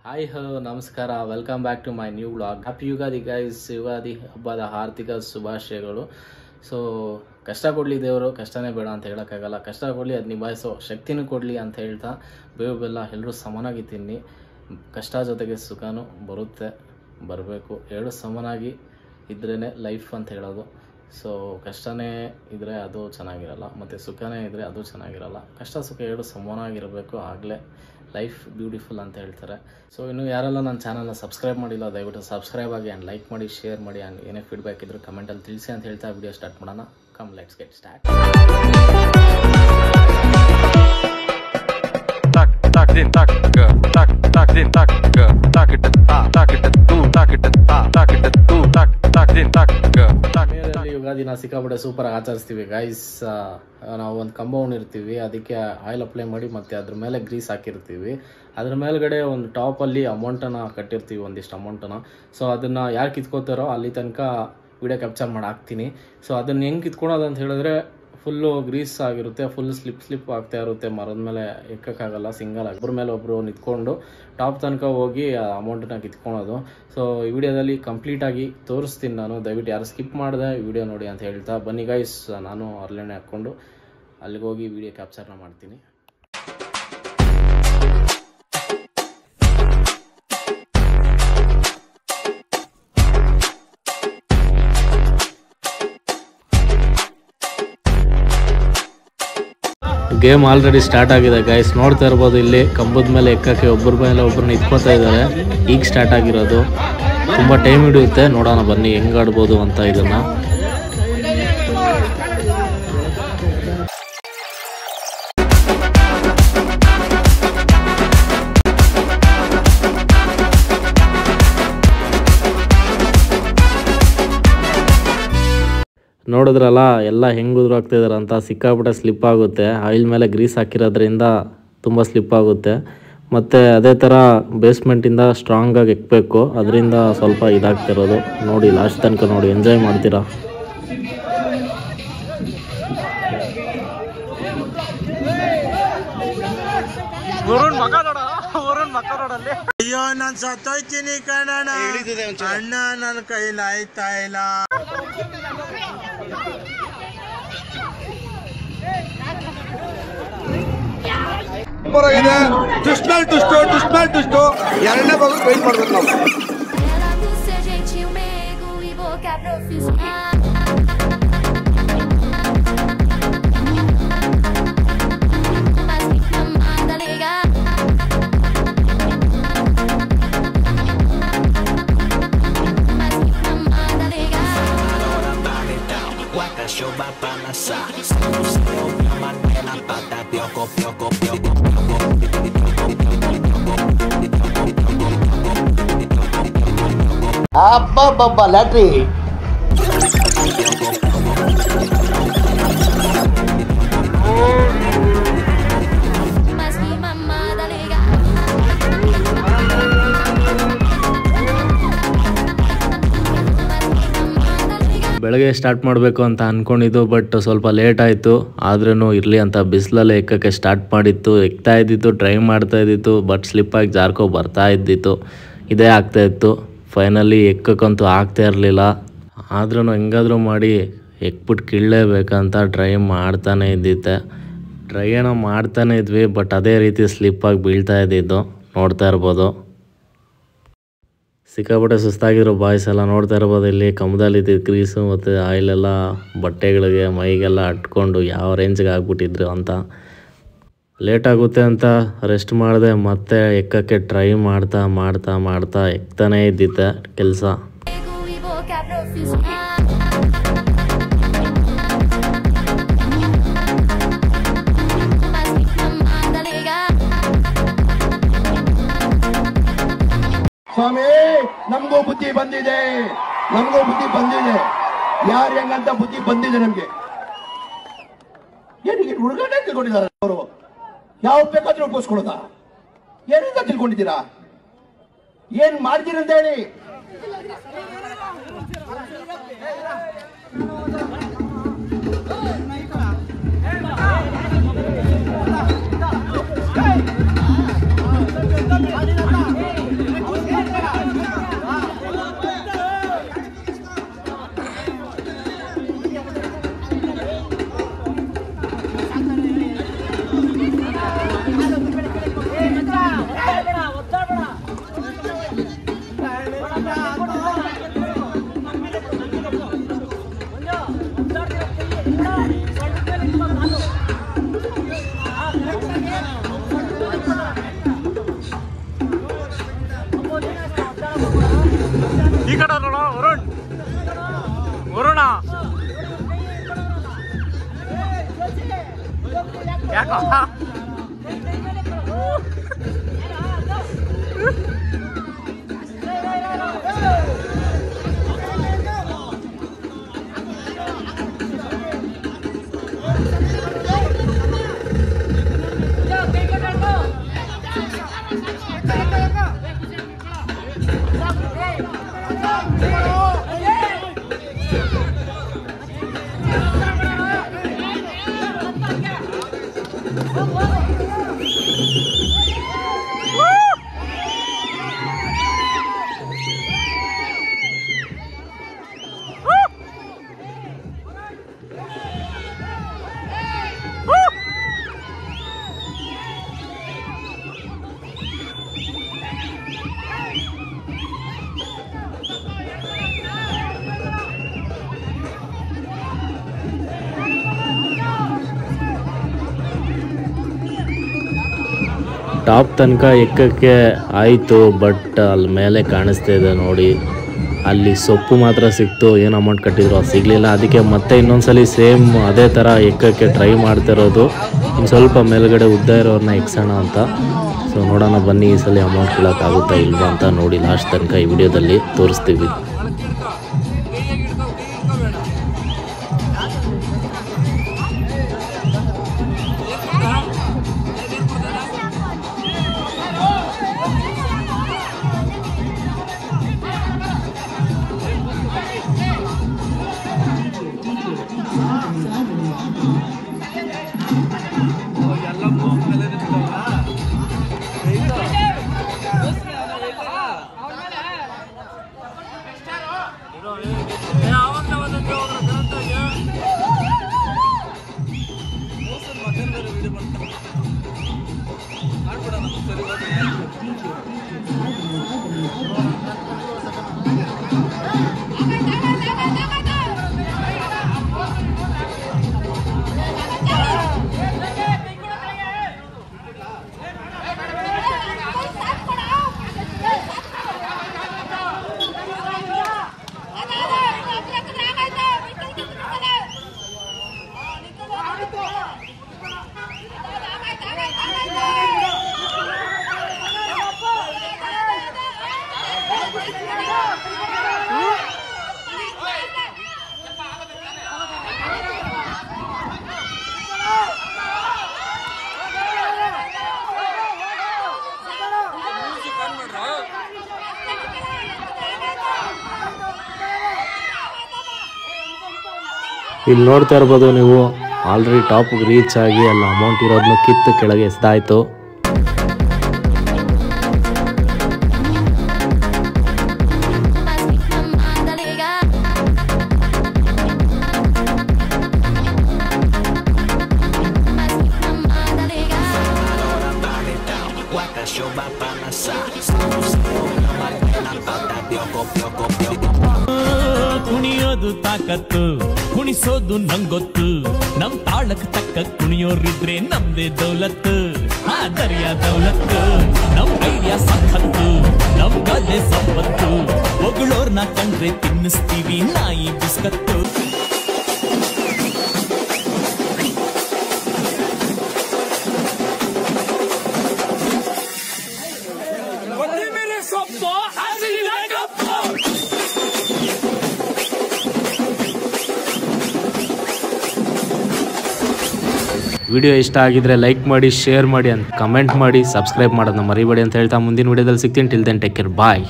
Hi hello ನಮಸ್ಕಾರ, welcome back to my new vlog. Happy Ugadi guys. Ugadi ಹಬ್ಬದ ಆರ್ಥಿಕ ಶುಭಾಶಯಗಳು. ಸೊ ಕಷ್ಟ ಕೊಡಲಿ ದೇವರು, ಕಷ್ಟನೇ ಬೇಡ ಅಂತ ಹೇಳೋಕ್ಕಾಗಲ್ಲ. ಕಷ್ಟ ಕೊಡಲಿ, ಅದು ನಿಭಾಯಿಸೋ ಶಕ್ತಿನೂ ಕೊಡಲಿ ಅಂತ ಹೇಳ್ತಾ ಬೇವು ಬೆಲ್ಲ ಎಲ್ಲರೂ ಸಮನಾಗಿ ತಿನ್ನಿ. ಕಷ್ಟ ಜೊತೆಗೆ ಸುಖನೂ ಬರಬೇಕು. ಎರಡು ಸಮನಾಗಿ ಇದ್ರೇ ಲೈಫ್ ಅಂತ ಹೇಳೋದು. ಸೊ ಕಷ್ಟನೇ ಇದ್ದರೆ ಅದು ಚೆನ್ನಾಗಿರಲ್ಲ, ಮತ್ತು ಸುಖನೇ ಇದ್ದರೆ ಅದು ಚೆನ್ನಾಗಿರಲ್ಲ. ಕಷ್ಟ ಸುಖ ಎರಡು ಸಮನಾಗಿರಬೇಕು, ಆಗಲೇ ಲೈಫ್ ಬ್ಯೂಟಿಫುಲ್ ಅಂತ ಹೇಳ್ತಾರೆ. ಸೊ ಇನ್ನು ಯಾರೆಲ್ಲ ನನ್ನ ಚಾನಲ್ನ ಸಬ್ಸ್ಕ್ರೈಬ್ ಮಾಡಿಲ್ಲ, ದಯವಿಟ್ಟು ಸಬ್ಸ್ಕ್ರೈಬ್ ಆಗಿ ಆ್ಯಂಡ್ ಲೈಕ್ ಮಾಡಿ, ಶೇರ್ ಮಾಡಿ, ಆ್ಯಂಡ್ ಏನೇ ಫೀಡ್ಬ್ಯಾಕ್ ಇದ್ದರೂ ಕಮೆಂಟಲ್ಲಿ ತಿಳಿಸಿ ಅಂತ ಹೇಳ್ತಾ ವಿಡಿಯೋ ಸ್ಟಾರ್ಟ್ ಮಾಡೋಣ. Come let's get start. ಯುಗಾದಿನ ಸಿಕ್ಕಾಪಟ್ಟೆ ಸೂಪರ್ ಆಗಿ ಆಚರಿಸ್ತೀವಿ ಗೈಸ್. ನಾವು ಒಂದು ಕಂಬೌಂಡ್ ಇರ್ತೀವಿ, ಅದಕ್ಕೆ ಆಯಿಲ್ ಅಪ್ಲೈ ಮಾಡಿ ಮತ್ತು ಅದ್ರ ಮೇಲೆ ಗ್ರೀಸ್ ಹಾಕಿರ್ತೀವಿ. ಅದ್ರ ಮೇಲ್ಗಡೆ ಒಂದು ಟಾಪಲ್ಲಿ ಅಮೌಂಟನ್ನು ಕಟ್ಟಿರ್ತೀವಿ, ಒಂದಿಷ್ಟು ಅಮೌಂಟನ್ನು. ಸೊ ಅದನ್ನು ಯಾರು ಕಿತ್ಕೋತಾರೋ ಅಲ್ಲಿ ತನಕ ವಿಡಿಯೋ ಕ್ಯಾಪ್ಚರ್ ಮಾಡಿ ಹಾಕ್ತೀನಿ. ಸೊ ಅದನ್ನು ಹೆಂಗೆ ಕಿತ್ಕೊಳೋದು ಅಂತ ಹೇಳಿದ್ರೆ, ಫುಲ್ಲು ಗ್ರೀಸ್ ಆಗಿರುತ್ತೆ, ಫುಲ್ ಸ್ಲಿಪ್ ಆಗ್ತಾ ಇರುತ್ತೆ. ಮರದ ಮೇಲೆ ಎಕ್ಕೋಕ್ಕಾಗಲ್ಲ, ಸಿಂಗಲ್ ಒಬ್ಬರ ಮೇಲೆ ಒಬ್ಬರು ನಿಂತ್ಕೊಂಡು ಟಾಪ್ ತನಕ ಹೋಗಿ ಅಮೌಂಟನ್ನ ಕಿತ್ಕೊಳೋದು. ಸೊ ಈ ವಿಡಿಯೋದಲ್ಲಿ ಕಂಪ್ಲೀಟಾಗಿ ತೋರಿಸ್ತೀನಿ ನಾನು. ದಯವಿಟ್ಟು ಯಾರು ಸ್ಕಿಪ್ ಮಾಡಿದೆ ವಿಡಿಯೋ ನೋಡಿ ಅಂತ ಹೇಳ್ತಾ ಬನ್ನಿ ಗೈಸ್. ನಾನು ಅರ್ಲೆಣ್ಣೆ ಹಾಕ್ಕೊಂಡು ಅಲ್ಲಿಗೆ ಹೋಗಿ ವಿಡಿಯೋ ಕ್ಯಾಪ್ಚರ್ನ ಮಾಡ್ತೀನಿ. ಗೇಮ್ ಆಲ್ರೆಡಿ ಸ್ಟಾರ್ಟ್ ಆಗಿದೆ ಗೈಸ್. ನೋಡ್ತಾ ಇರ್ಬೋದು, ಇಲ್ಲಿ ಕಂಬದ ಮೇಲೆ ಎಕ್ಕಕ್ಕೆ ಒಬ್ಬರ ಮೇಲೆ ಒಬ್ಬರು ನಿಂತ್ಕೋತಾ ಇದ್ದಾರೆ. ಈಗ ಸ್ಟಾರ್ಟ್ ಆಗಿರೋದು, ತುಂಬ ಟೈಮ್ ಹಿಡಿಯುತ್ತೆ. ನೋಡೋಣ ಬನ್ನಿ ಹೆಂಗೆ ಆಡ್ಬೋದು ಅಂತ ಇದನ್ನು. ನೋಡಿದ್ರಲ್ಲ ಎಲ್ಲ ಹೆಂಗೆ ಉದುರಾಗ್ತಿದ್ದಾರೆ ಅಂತ. ಸಿಕ್ಕಾಪಟ್ಟೆ ಸ್ಲಿಪ್ ಆಗುತ್ತೆ, ಆಯಿಲ್ ಮೇಲೆ ಗ್ರೀಸ್ ಹಾಕಿರೋದ್ರಿಂದ ತುಂಬ ಸ್ಲಿಪ್ ಆಗುತ್ತೆ. ಮತ್ತು ಅದೇ ಥರ ಬೇಸ್ಮೆಂಟಿಂದ ಸ್ಟ್ರಾಂಗಾಗಿ ಎಕ್ಕಬೇಕು, ಅದರಿಂದ ಸ್ವಲ್ಪ ಇದಾಗ್ತಿರೋದು. ನೋಡಿ ಲಾಸ್ಟ್ ತನಕ ನೋಡಿ, ಎಂಜಾಯ್ ಮಾಡ್ತೀರಾ. ಅಯ್ಯೋ ನಾನು ಸತ್ತೋಯ್ತೀನಿ ಕಣಣ್ಣ, ಅಣ್ಣ ನನ್ನ ಕೈಲಿ ಆಯ್ತಾ ಇಲ್ಲ. ಟುಷ್ಟು ಎರಡನೇ ಭಾಗ ವೇಟ್ ಮಾಡ್ಬೇಕು ನಾವು. ಅಬ್ಬಬ್ಬಬ್ಬ ಲ್ಯಾಟ್ರಿ. ಬೆಳಗ್ಗೆ ಸ್ಟಾರ್ಟ್ ಮಾಡಬೇಕು ಅಂತ ಅಂದ್ಕೊಂಡಿದ್ದು, ಬಟ್ ಸ್ವಲ್ಪ ಲೇಟ್ ಆಯಿತು. ಆದ್ರೂ ಇರಲಿ ಅಂತ ಬಿಸಿಲಲ್ಲೇ ಎಕ್ಕಕ್ಕೆ ಸ್ಟಾರ್ಟ್ ಮಾಡಿತ್ತು. ಎಕ್ತಾ ಇದ್ದಿತ್ತು, ಡ್ರೈವ್ ಮಾಡ್ತಾ ಇದ್ದಿತ್ತು, ಬಟ್ ಸ್ಲಿಪ್ಪಾಗಿ ಜಾರ್ಕೊ ಬರ್ತಾ ಇದ್ದಿತ್ತು. ಇದೇ ಆಗ್ತಾಯಿತ್ತು. ಫೈನಲಿ ಎಕ್ಕಕ್ಕಂತೂ ಆಗ್ತಾ ಇರಲಿಲ್ಲ. ಆದ್ರೂ ಹೆಂಗಾದ್ರೂ ಮಾಡಿ ಎಕ್ಬಿಟ್ಟು ಕೀಳಲೇಬೇಕಂತ ಡ್ರೈವ್ ಮಾಡ್ತಾನೆ ಇದ್ದಿದ್ದೆ. ಡ್ರೈ ಏನೋ ಮಾಡ್ತಾನೆ ಇದ್ವಿ, ಬಟ್ ಅದೇ ರೀತಿ ಸ್ಲಿಪ್ಪಾಗಿ ಬೀಳ್ತಾ ಇದ್ದಿದ್ದು. ನೋಡ್ತಾ ಇರ್ಬೋದು, ಸಿಕ್ಕಾಪಟ್ಟೆ ಸುಸ್ತಾಗಿರೋ ಬಾಯ್ಸ್ ಎಲ್ಲ ನೋಡ್ತಾ ಇರ್ಬೋದು. ಇಲ್ಲಿ ಕಂಬದಲ್ಲಿ ಇದ್ದಿದ್ದು ಗ್ರೀಸು ಮತ್ತು ಆಯಿಲೆಲ್ಲ ಬಟ್ಟೆಗಳಿಗೆ ಮೈಗೆಲ್ಲ ಅಟ್ಕೊಂಡು ಯಾವ ರೇಂಜ್ಗೆ ಆಗ್ಬಿಟ್ಟಿದ್ರು ಅಂತ. ಲೇಟ್ ಆಗುತ್ತೆ ಅಂತ ರೆಸ್ಟ್ ಮಾಡಿದೆ, ಮತ್ತೆ ಎಕ್ಕಕ್ಕೆ ಟ್ರೈ ಮಾಡ್ತಾ ಎಕ್ತಾನೇ ಇದ್ದಿದ್ದೆ ಕೆಲಸ. ಸ್ವಾಮಿ ನಮಗೂ ಬುದ್ಧಿ ಬಂದಿದೆ, ಯಾರು ಹೆಂಗಂತ ಬುದ್ಧಿ ಬಂದಿದೆ ನಮ್ಗೆ. ಏನಿಗೆ ಹುಡುಗನೇ ತಿಳ್ಕೊಂಡಿದ್ದಾರೆ ಅವರು, ಯಾವ ಬೇಕಾದ್ರೂ ಉಪಯೋಗಿಸ್ಕೊಳ್ಳೋದ? ಏನಿಂದ ತಿಳ್ಕೊಂಡಿದ್ದೀರಾ? ಏನ್ ಮಾಡ್ತೀರಂತ ಹೇಳಿ. ಟಾಪ್ ತನಕ ಎಕ್ಕಕ್ಕೆ ಆಯಿತು, ಬಟ್ ಅಲ್ಲಿ ಮೇಲೆ ಕಾಣಿಸ್ತಾ ಇದೆ ನೋಡಿ, ಅಲ್ಲಿ ಸೊಪ್ಪು ಮಾತ್ರ ಸಿಕ್ತು. ಏನು ಅಮೌಂಟ್ ಕಟ್ಟಿದ್ರು ಅದು ಸಿಗಲಿಲ್ಲ. ಅದಕ್ಕೆ ಮತ್ತೆ ಇನ್ನೊಂದ್ಸಲಿ ಸೇಮ್ ಅದೇ ಥರ ಎಕ್ಕಕ್ಕೆ ಟ್ರೈ ಮಾಡ್ತಿರೋದು. ಇನ್ನು ಸ್ವಲ್ಪ ಮೇಲ್ಗಡೆ ಉದ್ದ ಇರೋರನ್ನ ಎಕ್ಸೋಣ ಅಂತ. ಸೊ ನೋಡೋಣ ಬನ್ನಿ, ಈ ಸಲ ಅಮೌಂಟ್ ಕೇಳೋಕ್ಕಾಗುತ್ತಾ ಇಲ್ವಾ ಅಂತ ನೋಡಿ ಲಾಸ್ಟ್ ತನಕ ಈ ವಿಡಿಯೋದಲ್ಲಿ ತೋರಿಸ್ತೀವಿ. ಇಲ್ಲಿ ನೋಡ್ತಾ ಇರ್ಬೋದು ನೀವು, ಆಲ್ರೆಡಿ ಟಾಪ್ಗೆ ರೀಚ್ ಆಗಿ ಅಲ್ಲಿ ಅಮೌಂಟ್ ಇರೋದನ್ನು ಕಿತ್ತು ಕೆಳಗೆ ಎಸ್ದಾಯಿತು. ಕುಣಿಯೋದು ತಾಕತ್ತು, ಕುಣಿಸೋದು ನಂಗೊತ್ತು, ನಮ್ ತಾಳಕ್ ತಕ್ಕ ಕುಣಿಯೋರಿದ್ರೆ ನಮ್ದೇ ದೌಲತ್ತು. ಆ ದರ್ಯಾ ದೌಲತ್ತು, ನಮ್ ಐಡಿಯಾ ಸಖತ್ತು, ನಮ್ ಗದೆ ಸಂಪತ್ತು, ಹೊಗಳೋರ್ನ ಕಂಡ್ರೆ ತಿನ್ನಿಸ್ತೀವಿ ನಾಯಿ ಬಿಸ್ಕತ್ತು. ವಿಡಿಯೋ ಇಷ್ಟ ಆಗಿದ್ರೆ ಲೈಕ್ ಮಾಡಿ, ಶೇರ್ ಮಾಡಿ, ಅಂತ ಕಮೆಂಟ್ ಮಾಡಿ, ಸಬ್ಸ್ಕ್ರೈಬ್ ಮಾಡೋದನ್ನ ಮರಿಬೇಡಿ ಅಂತ ಹೇಳ್ತಾ ಮುಂದಿನ ವಿಡಿಯೋದಲ್ಲಿ ಸಿಗ್ತೀನಿ. ಟಿಲ್ ದೆನ್ ಟೇಕ್ ಕೇರ್, ಬಾಯ್.